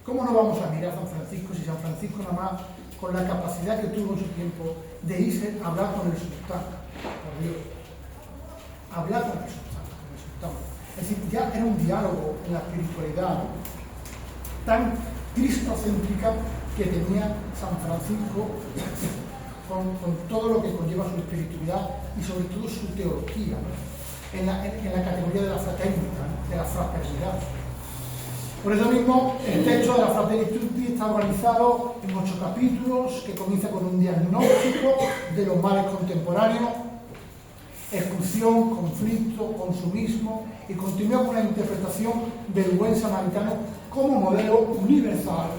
cómo no vamos a mirar a San Francisco si San Francisco nada más, con la capacidad que tuvo en su tiempo de irse a hablar con el sultán, por Dios, hablar con el sultán. Es decir, ya era un diálogo en la espiritualidad, ¿no?, tan cristocéntrica que tenía San Francisco con todo lo que conlleva su espiritualidad y sobre todo su teología, ¿no?, en la categoría de la fraternidad, ¿no?, de la fraternidad. Por eso mismo, el texto de la Fratelli Tutti está organizado en 8 capítulos, que comienza con un diagnóstico de los males contemporáneos, exclusión, conflicto, consumismo, y continúa con la interpretación del buen samaritano como modelo universal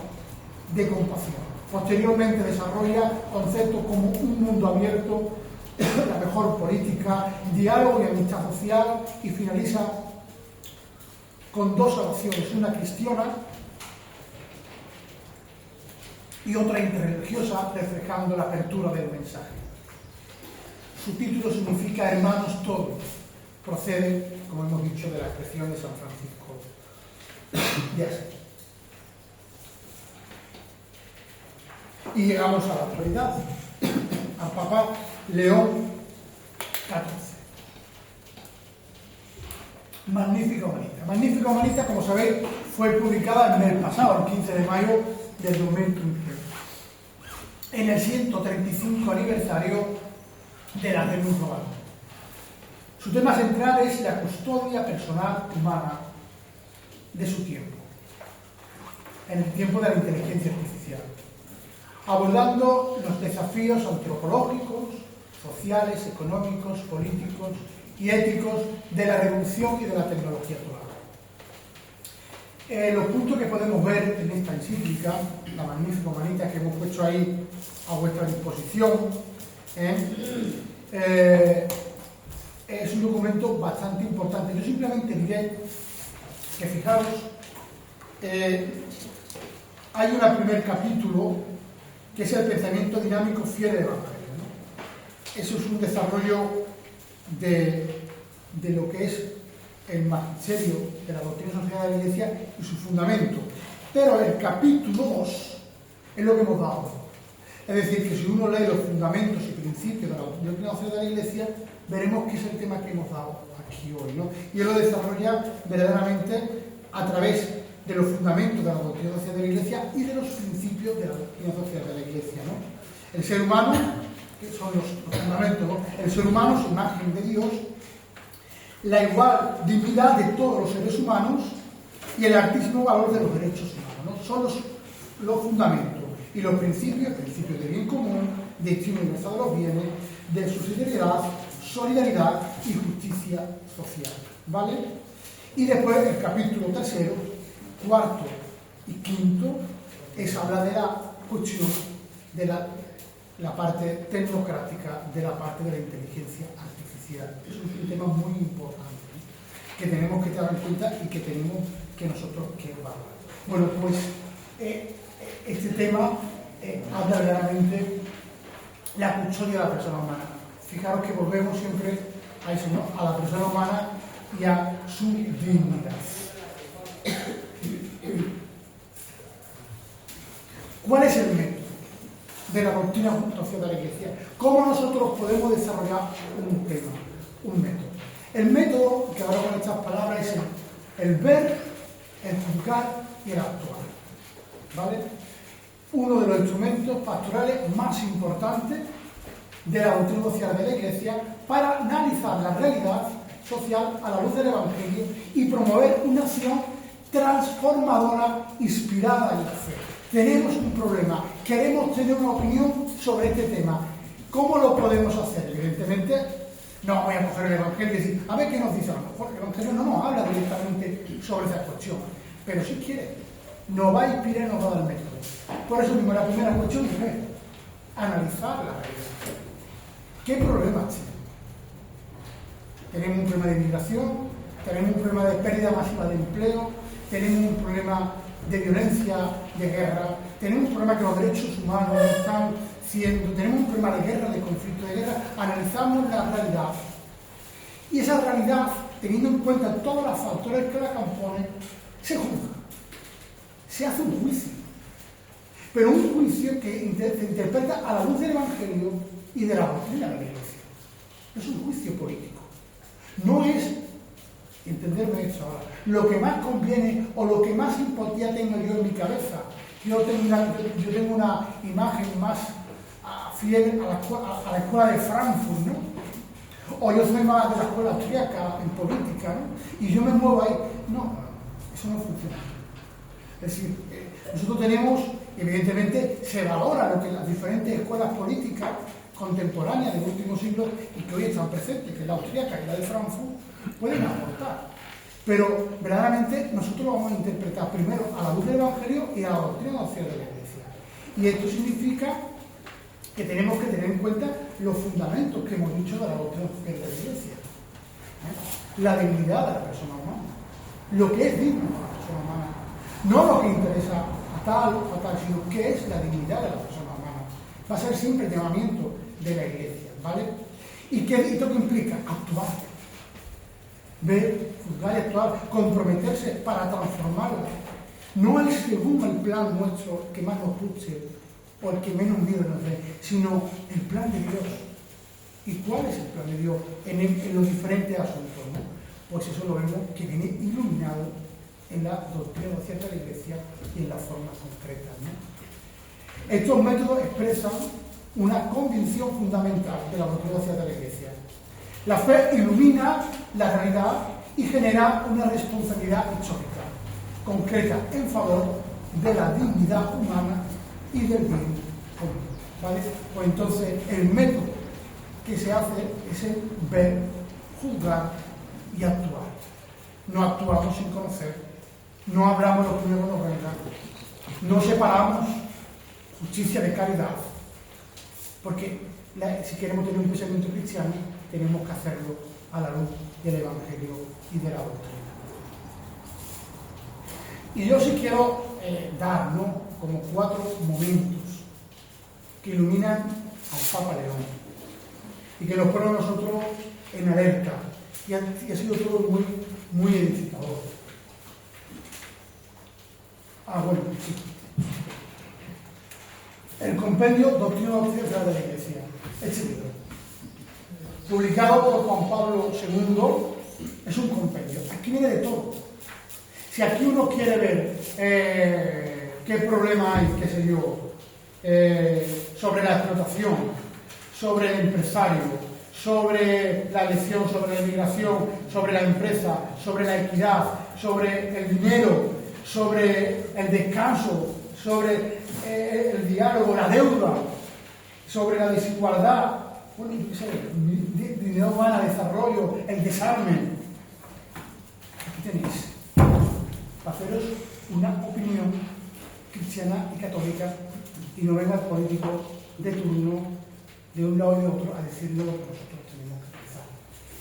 de compasión. Posteriormente desarrolla conceptos como un mundo abierto, la mejor política, diálogo y amistad social, y finaliza con 2 oraciones, una cristiana y otra interreligiosa, reflejando la apertura del mensaje. Su título significa hermanos todos. Procede, como hemos dicho, de la expresión de San Francisco de Asís. Y llegamos a la actualidad, al Papa León XIV. Magnífica Humanista. Magnífica Humanista, como sabéis, fue publicada el mes pasado, el 15 de mayo del 2015, en el 135 aniversario de la Renus Global. Su tema central es la custodia personal humana de su tiempo, en el tiempo de la inteligencia artificial, abordando los desafíos antropológicos, sociales, económicos, políticos y éticos de la revolución y de la tecnología actual. Los puntos que podemos ver en esta encíclica, la Magnífica Humanista, que hemos puesto ahí a vuestra disposición, es un documento bastante importante. Yo simplemente diré que, fijaros, hay un primer capítulo que es el pensamiento dinámico fiel del Evangelio, ¿no? Eso es un desarrollo de lo que es el magisterio de la doctrina social de la Iglesia y su fundamento. Pero el capítulo 2 es lo que hemos dado. Es decir, que si uno lee los fundamentos y principios de la doctrina social de la Iglesia, veremos que es el tema que hemos dado aquí hoy, ¿no? Y él lo desarrolla verdaderamente a través de los fundamentos de la doctrina social de la Iglesia y de los principios de la doctrina social de la Iglesia, ¿no? El ser humano, que son los fundamentos, ¿no? El ser humano es imagen de Dios, la igual dignidad de todos los seres humanos y el altísimo valor de los derechos humanos, ¿no? Son los fundamentos y los principios de bien común, de destino universal de los bienes, de subsidiariedad, solidaridad y justicia social, ¿vale? Y después el capítulo 3, 4 y 5 es hablar de la cuestión de la parte tecnocrática, de la parte de la inteligencia artificial. Eso es un tema muy importante, ¿no? Que tenemos que tener en cuenta y que tenemos que nosotros que evaluar. Bueno, pues este tema habla realmente la custodia de la persona humana. Fijaros que volvemos siempre a eso, ¿no? A la persona humana y a su dignidad. ¿Cuál es el método de la doctrina social de la Iglesia? ¿Cómo nosotros podemos desarrollar un tema, un método? El método, que ahora con estas palabras, es el ver, el juzgar y el actuar, ¿vale? Uno de los instrumentos pastorales más importantes de la doctrina social de la Iglesia para analizar la realidad social a la luz del Evangelio y promover una acción transformadora inspirada en la fe. Tenemos un problema, queremos tener una opinión sobre este tema. ¿Cómo lo podemos hacer? Evidentemente, no voy a coger el Evangelio y decir, a ver qué nos dice. A lo mejor el Evangelio no nos habla directamente sobre esa cuestión, pero si quiere, nos va a inspirar y nos va a dar el método. Por eso mismo, la primera cuestión es analizar la realidad. ¿Qué problemas tenemos? Tenemos un problema de inmigración, tenemos un problema de pérdida masiva de empleo, tenemos un problema de violencia, de guerra, tenemos un problema que los derechos humanos están siendo, tenemos un problema de guerra, de conflicto, de guerra. Analizamos la realidad y esa realidad, teniendo en cuenta todos los factores que la componen, se juzga, se hace un juicio, pero un juicio que se interpreta a la luz del Evangelio y de la doctrina de la Iglesia. Es un juicio político. No es, entenderme esto ahora, lo que más conviene o lo que más simpatía tengo yo en mi cabeza. Yo tengo una imagen más fiel a la escuela de Frankfurt, ¿no? O yo soy más de la escuela austríaca en política, ¿no? Y yo me muevo ahí. No, eso no funciona. Es decir, nosotros tenemos, evidentemente, se valora lo que las diferentes escuelas políticas contemporáneas del último siglo y que hoy están presentes, que es la austríaca y la de Frankfurt, pueden aportar. Pero verdaderamente nosotros lo vamos a interpretar primero a la luz del Evangelio y a la doctrina social de la Iglesia. Y esto significa que tenemos que tener en cuenta los fundamentos que hemos dicho de la doctrina social de la Iglesia. La dignidad de la persona humana, lo que es digno de la persona humana, no lo que interesa a tal o a tal, sino qué es la dignidad de la persona humana. Va a ser siempre el llamamiento de la Iglesia, ¿vale? ¿Y qué esto implica? Actuar. Ver, juzgar y actuar, comprometerse para transformarla. No es según el plan nuestro que más nos guste o el que menos miedo nos dé, sino el plan de Dios. ¿Y cuál es el plan de Dios en los diferentes asuntos, ¿no? pues eso lo vemos que viene iluminado en la doctrina social de la Iglesia y en las formas concretas, ¿no? Estos métodos expresan una convicción fundamental de la doctrina social de la Iglesia. La fe ilumina la realidad y genera una responsabilidad histórica, concreta en favor de la dignidad humana y del bien común, ¿vale? Pues entonces el método que se hace es el ver, juzgar y actuar. No actuamos sin conocer, no hablamos lo que nos venga, no separamos justicia de caridad, porque si queremos tener un pensamiento cristiano tenemos que hacerlo a la luz del Evangelio y de la doctrina. Y yo sí quiero dar, ¿no?, como 4 momentos que iluminan al Papa León y que nos ponen a nosotros en alerta, y ha sido todo muy, muy edificador. Bueno, sí. El compendio Doctrina Social de la Iglesia, este libro, publicado por Juan Pablo II, es un compendio. Aquí viene de todo. Si aquí uno quiere ver qué problema hay, qué sé yo, sobre la explotación, sobre el empresario, sobre la elección, sobre la inmigración, sobre la empresa, sobre la equidad, sobre el dinero, sobre el descanso, sobre el diálogo, la deuda, sobre la desigualdad, bueno, dignidad humana, desarrollo, el desarme. Aquí tenéis, para haceros una opinión cristiana y católica, y no venga el político de turno, de un lado y de otro, a decirlo lo que nosotros tenemos que pensar.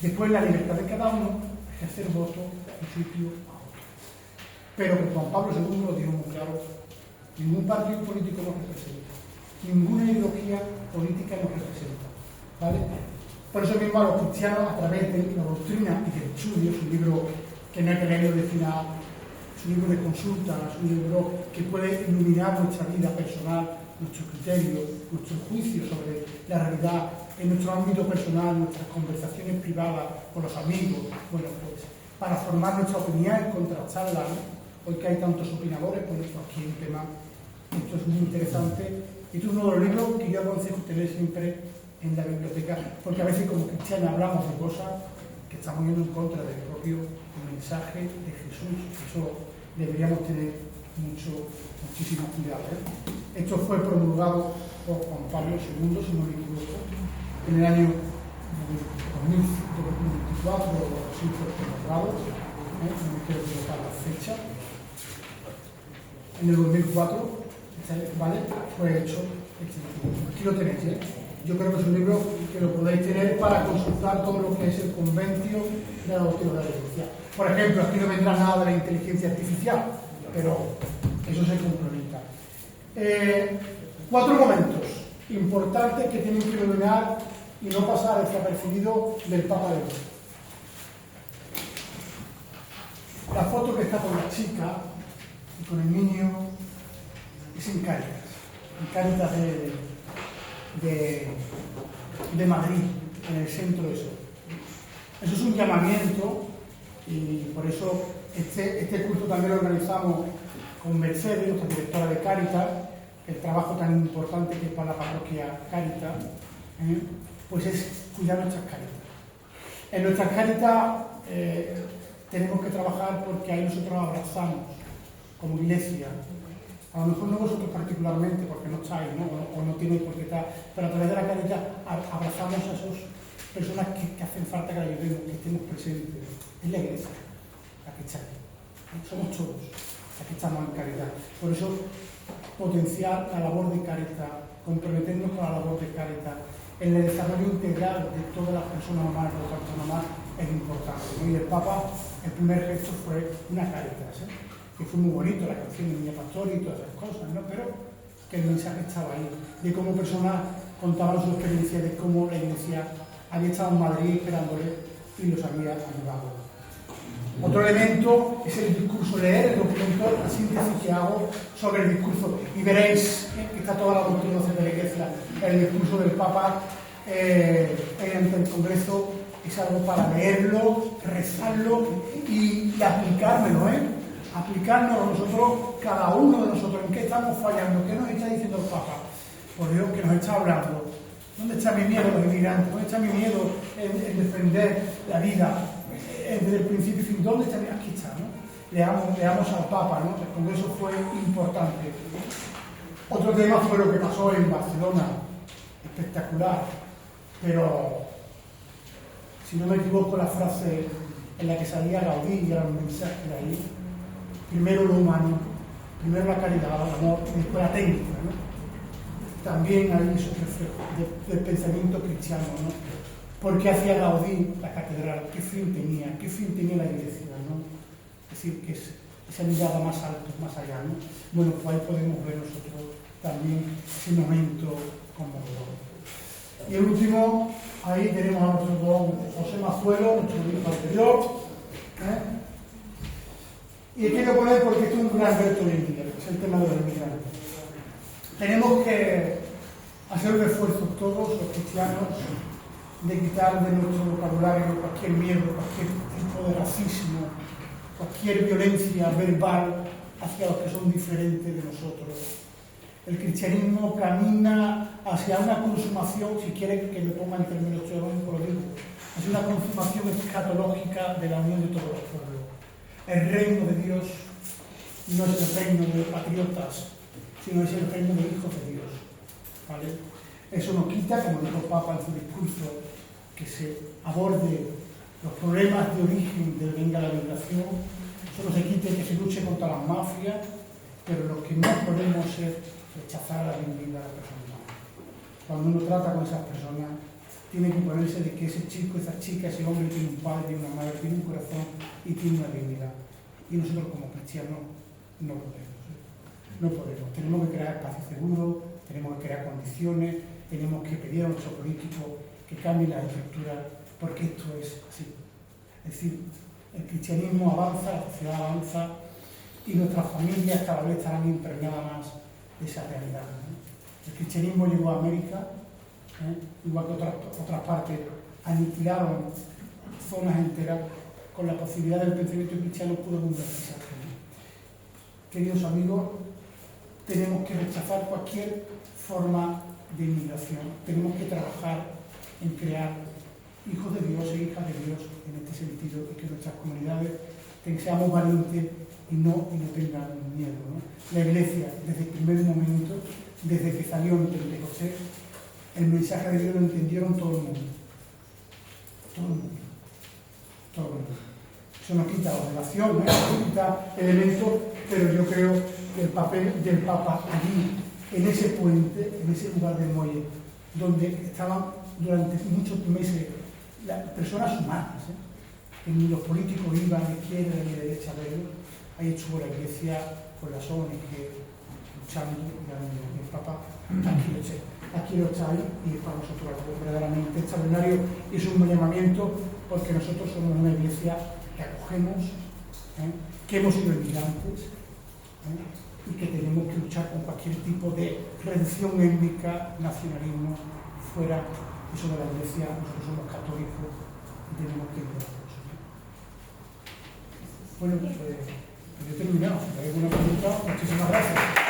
Después, la libertad de cada uno es hacer voto de un sitio a otro. Pero que Juan Pablo II lo dijo muy claro: ningún partido político nos representa, ninguna ideología política nos representa, ¿vale? Por eso mismo a los cristianos, a través de la doctrina y del estudio, es un libro que no hay que leerlo de final, es un libro de consulta, es un libro que puede iluminar nuestra vida personal, nuestro criterio, nuestro juicio sobre la realidad en nuestro ámbito personal, nuestras conversaciones privadas con los amigos. Bueno, pues para formar nuestra opinión y contrastarla, ¿no? Hoy que hay tantos opinadores, pues aquí hay un tema, esto es muy interesante, y esto es uno de los libros que yo aconsejo tener siempre en la biblioteca, porque a veces como cristianos hablamos de cosas que estamos yendo en contra del propio mensaje de Jesús. Eso deberíamos tener muchísimo cuidado, ¿eh? Esto fue promulgado por Juan Pablo II, si no me equivoco, en el año 2024, o así fue promulgado, no me quiero equivocar la fecha, en el 2004, ¿vale? Fue hecho este libro. Aquí lo tenéis, ¿eh? Yo creo que es un libro que lo podéis tener para consultar todo lo que es el convenio de la doctrina de la Iglesia. Por ejemplo, aquí no vendrá nada de la inteligencia artificial, pero eso se complementa. 4 momentos importantes que tienen que iluminar y no pasar desapercibido del Papa León. La foto que está con la chica y con el niño es en Cáritas de Madrid, en el centro de eso. Eso es un llamamiento, y por eso este curso también lo organizamos con Mercedes, nuestra directora de Cáritas, el trabajo tan importante que es para la parroquia Cáritas, pues es cuidar nuestras Cáritas. En nuestras Cáritas tenemos que trabajar porque ahí nosotros abrazamos como iglesia. A lo mejor no vosotros particularmente, porque no estáis, ¿no? O no tenéis por qué estar, pero a través de la Cáritas abrazamos a esas personas que hacen falta que la ayudemos, que estemos presentes. Es la iglesia la que está aquí. Somos todos los que estamos en caridad. Por eso, potenciar la labor de Cáritas, comprometernos con la labor de Cáritas, en el desarrollo integral de todas las personas humanas, de los personas humanas, es importante, ¿no? Y el Papa, el primer gesto fue una Cáritas, que fue muy bonito, la canción de Niña Pastori y todas esas cosas, ¿no? Pero que el mensaje estaba ahí, de cómo personas contaban su experiencia, de cómo la iglesia había estado en Madrid esperándole y los había ayudado. Otro elemento es el discurso, leer el documento, la síntesis que hago sobre el discurso, y veréis que está toda la doctrina de la iglesia, el discurso del Papa ante el Congreso es algo para leerlo, rezarlo y aplicármelo, aplicarnos nosotros, cada uno de nosotros, en qué estamos fallando, qué nos está diciendo el Papa, por Dios, que nos está hablando. ¿Dónde está mi miedo a los inmigrantes? ¿Dónde está mi miedo en defender la vida desde el principio y fin? ¿Dónde está? Aquí está, ¿no? Leamos al Papa, ¿no? El Congreso fue importante. Otro tema fue lo que pasó en Barcelona, espectacular, pero si no me equivoco la frase en la que salía Gaudí y era un mensaje de ahí, primero lo humano, primero la caridad, el amor y después la técnica, ¿no? También hay esos reflejos del pensamiento cristiano, ¿no? ¿Por qué hacía Gaudí la catedral? ¿Qué fin tenía? ¿Qué fin tenía la iglesia, ¿no? Es decir, que es esa mirada más alta, más allá, ¿no? Bueno, pues ahí podemos ver nosotros también ese momento conmovedor. Y el último, ahí tenemos a nuestro don José Mazuelo, nuestro hijo anterior, y he querido poner porque esto es un gran reto hoy en día, es el tema de los inmigrantes. Tenemos que hacer un esfuerzo todos los cristianos de quitar de nuestro vocabulario cualquier miedo, cualquier tipo de racismo, cualquier violencia verbal hacia los que son diferentes de nosotros. El cristianismo camina hacia una consumación, si quiere que le ponga en términos teológicos, lo digo, hacia una consumación escatológica de la unión de todos los pueblos. El reino de Dios no es el reino de patriotas, sino es el reino de hijos de Dios, ¿vale? Eso no quita, como dijo el Papa en su discurso, que se aborde los problemas de origen del venga la migración. Eso no se quite que se luche contra las mafias, pero lo que no podemos es rechazar la dignidad de la persona humana. Cuando uno trata con esas personas, tiene que ponerse de que ese chico, esa chica, ese hombre tiene un padre, tiene una madre, tiene un corazón y tiene una dignidad. Y nosotros como cristianos no podemos. No podemos. Tenemos que crear espacios seguros, tenemos que crear condiciones, tenemos que pedir a nuestros políticos que cambien las estructuras, porque esto es así. Es decir, el cristianismo avanza, la sociedad avanza y nuestras familias cada vez estarán impregnadas más de esa realidad, ¿no? El cristianismo llegó a América, igual que otras partes, aniquilaron zonas enteras con la posibilidad del pensamiento cristiano pudo convertirse. Queridos amigos, tenemos que rechazar cualquier forma de inmigración. Tenemos que trabajar en crear hijos de Dios e hijas de Dios en este sentido y que nuestras comunidades seamos valientes y no tengan miedo, ¿no? La Iglesia, desde el primer momento, desde que salió en Pentecostés, el mensaje de Dios lo entendieron todo el mundo. Todo el mundo. Todo el mundo. Eso no quita ordenación, no quita elementos, pero yo creo que el papel del Papa allí, en ese puente, en ese lugar de muelle, donde estaban durante muchos meses las personas humanas, que ni los políticos iban de izquierda ni de derecha a verlo, ahí estuvo la Iglesia con las ONG luchando, y el Papa aquí lo está ahí, y es para nosotros algo verdaderamente extraordinario, y es un llamamiento porque nosotros somos una Iglesia que acogemos, que hemos sido inmigrantes, y que tenemos que luchar con cualquier tipo de redención étnica, nacionalismo, fuera eso de la Iglesia. Nosotros somos católicos y tenemos que ir a eso. Bueno, pues he terminado. Si hay alguna pregunta, muchísimas gracias.